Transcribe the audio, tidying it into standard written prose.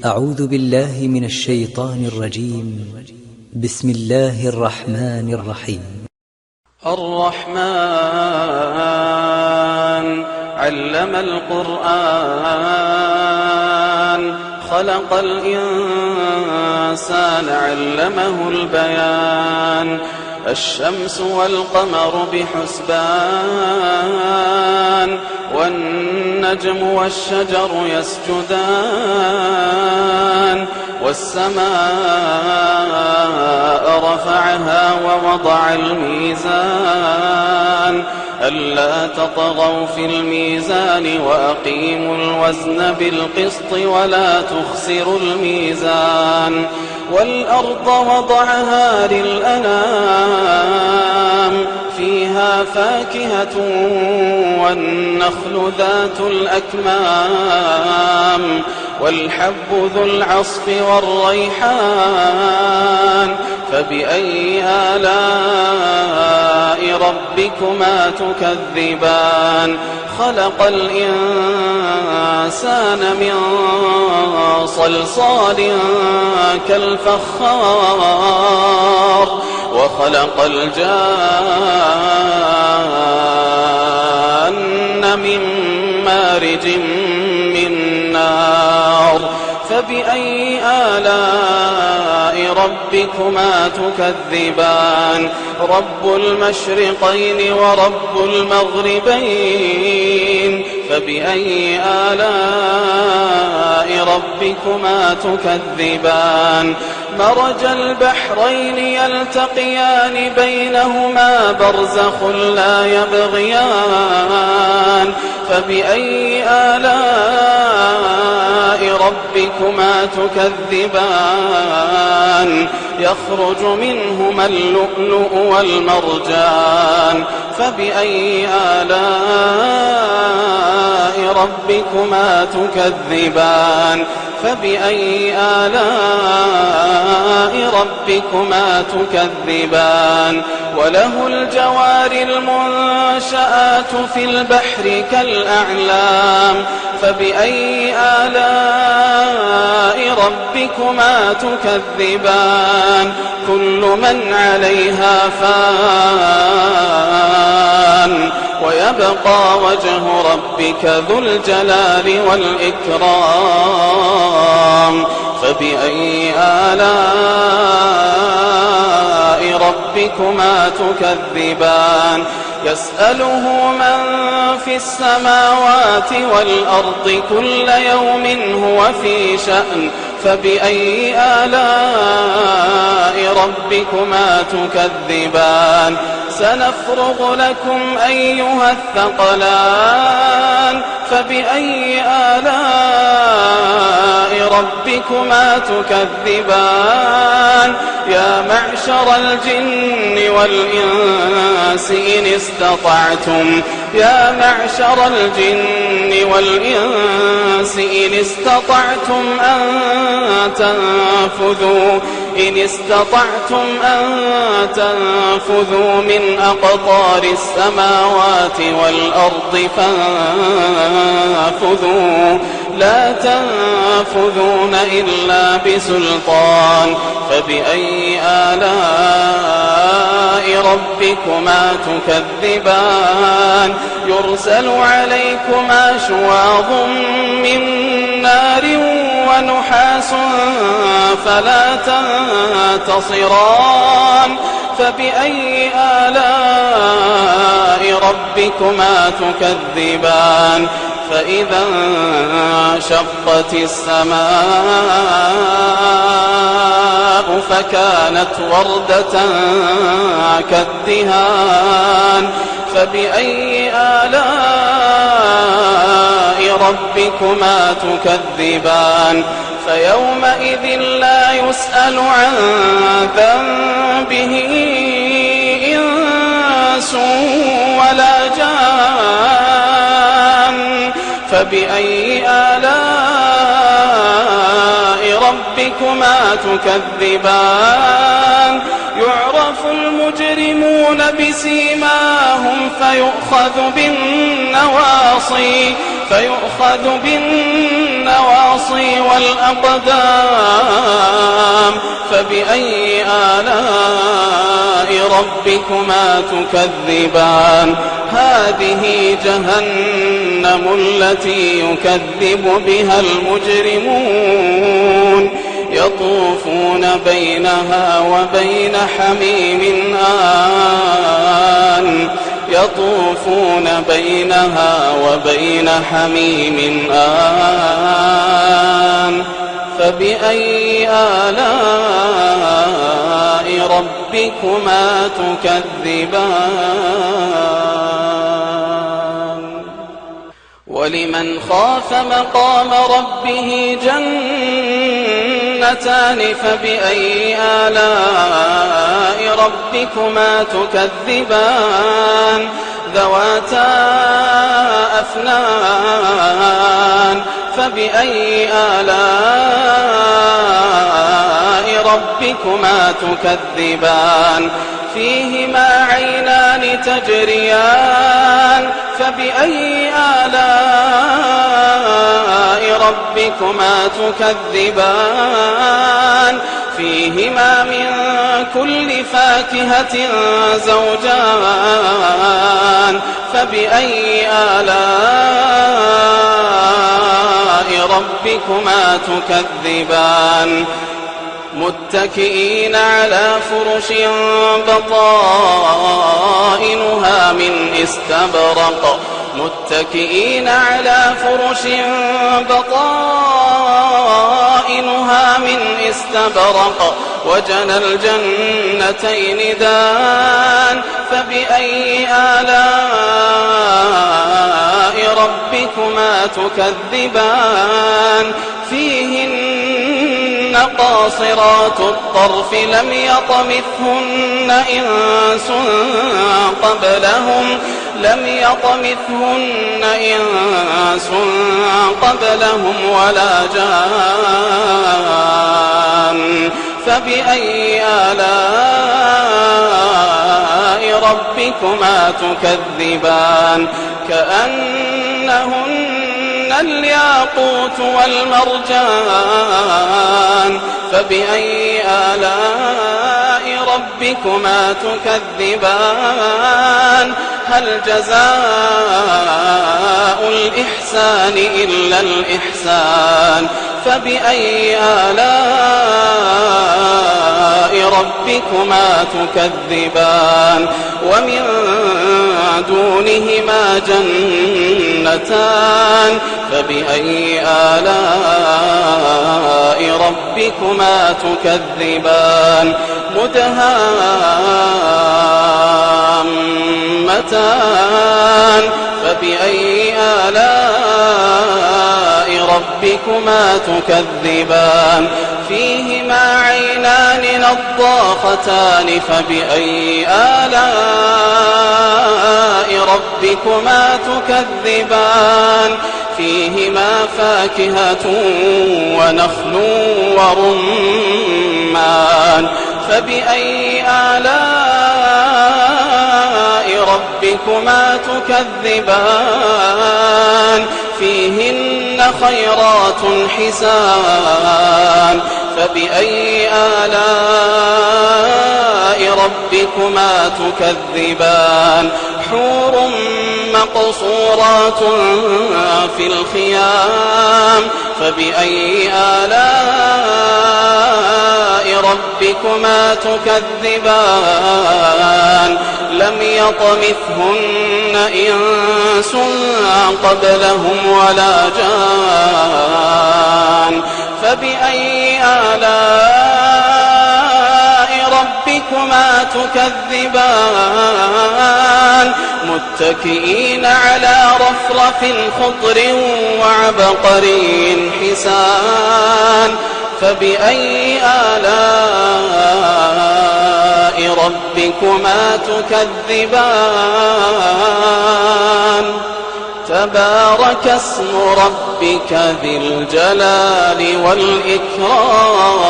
أعوذ بالله من الشيطان الرجيم. بسم الله الرحمن الرحيم. الرحمن علم القرآن خلق الإنسان علمه البيان الشمس والقمر بحسبان والنجم والشجر يسجدان والسماء رفعها ووضع الميزان ألا تطغوا في الميزان وأقيموا الوزن بالقسط ولا تخسروا الميزان والأرض وضعها للأنام فيها فاكهة والنخل ذات الأكمام والحب ذو العصف والريحان فبأي آلاء ربكما تكذبان خلق الإنسان من صلصال كالفخار وخلق الجان من مارج من نار فبأي آلاء ربكما تكذبان رب المشرقين ورب المغربين فبأي آلاء ربكما تكذبان مرج البحرين يلتقيان بينهما برزخ لا يبغيان فبأي آلاء ربكما تكذبان يخرج منهما اللؤلؤ والمرجان فبأي آلاء ربكما تكذبان فبأي آلاء ربكما تكذبان وله الجوار المنشآت في البحر كالأعلام فبأي آلاء ربكما تكذبان كل من عليها فان ويبقى وجه ربك ذو الجلال والإكرام فبأي آلاء ربكما تكذبان يسأله من في السماوات والأرض كل يوم هو في شأن فبأي آلاء ربكما تكذبان سنفرغ لكم أيها الثقلان فبأي آلاء ربكما تكذبان يا معشر الجن والإنس إن استطعتم أن تنفذوا من أقطار السماوات والأرض فانفذوا لا تنفذون إلا بسلطان فبأي آلاء ربكما تكذبان يرسل عليكما شواظ من نار ونحاس فلا تنتصران فبأي آلاء ربكما تكذبان فإذا انشقت السماء فكانت وردة كالدهان فبأي آلاء ربكما تكذبان فيومئذ لا يسأل عن ذنبه إنس ولا جان فبأي آلاء ربكما تكذبان يعرف المجرمون بسيماهم فيؤخذ بالنواصي النواصي والأقدام فبأي آلاء ربكما تكذبان هذه جهنم التي يكذب بها المجرمون يطوفون بينها وبين حميم آن يطوفون بينها وبين حميم آن فبأي آلاء ربكما تكذبان ولمن خاف مقام ربه جنتان فبأي آلاء ربكما تكذبان ذواتا أفنان فبأي آلاء ربكما تكذبان فيهما عينان تجريان فبأي آلاء ربكما تكذبان فيهما من كل فاكهة زوجان فبأي آلاء ربكما تكذبان متكئين على فرش بطائنها من استبرق متكئين على فرش بطائنها من استبرق وجنى الجنتين دان فبأي آلاء ربكما تكذبان فيهن قاصرات الطرف لم يطمثهن إنس قبلهم ولا جان فبأي آلاء ربكما تكذبان كأنهن الياقوت والمرجان فبأي آلاء ربكما تكذبان هل جزاء الإحسان إلا الإحسان فبأي آلاء ربكما تكذبان ومن دونهما جنتان فبأي آلاء ربكما تكذبان مدهامتان فبأي آلاء ربكما تكذبان فيهما عينان نضاختان فبأي آلاء ربكما تكذبان فيهما فاكهة ونخل ورمان فبأي آلاء ربكما تكذبان فيهن خيرات حسان فبأي آلاء ربكما تكذبان حور مقصورات في الخيام فبأي آلاء ربكما تكذبان لم يطمثهن إنس قبلهم ولا جان فبأي آلاء ربكما تكذبان متكئين على رفرف خضر وعبقري حسان فبأي آلاء ربكما تكذبان تبارك اسم ربك ذي الجلال والإكرام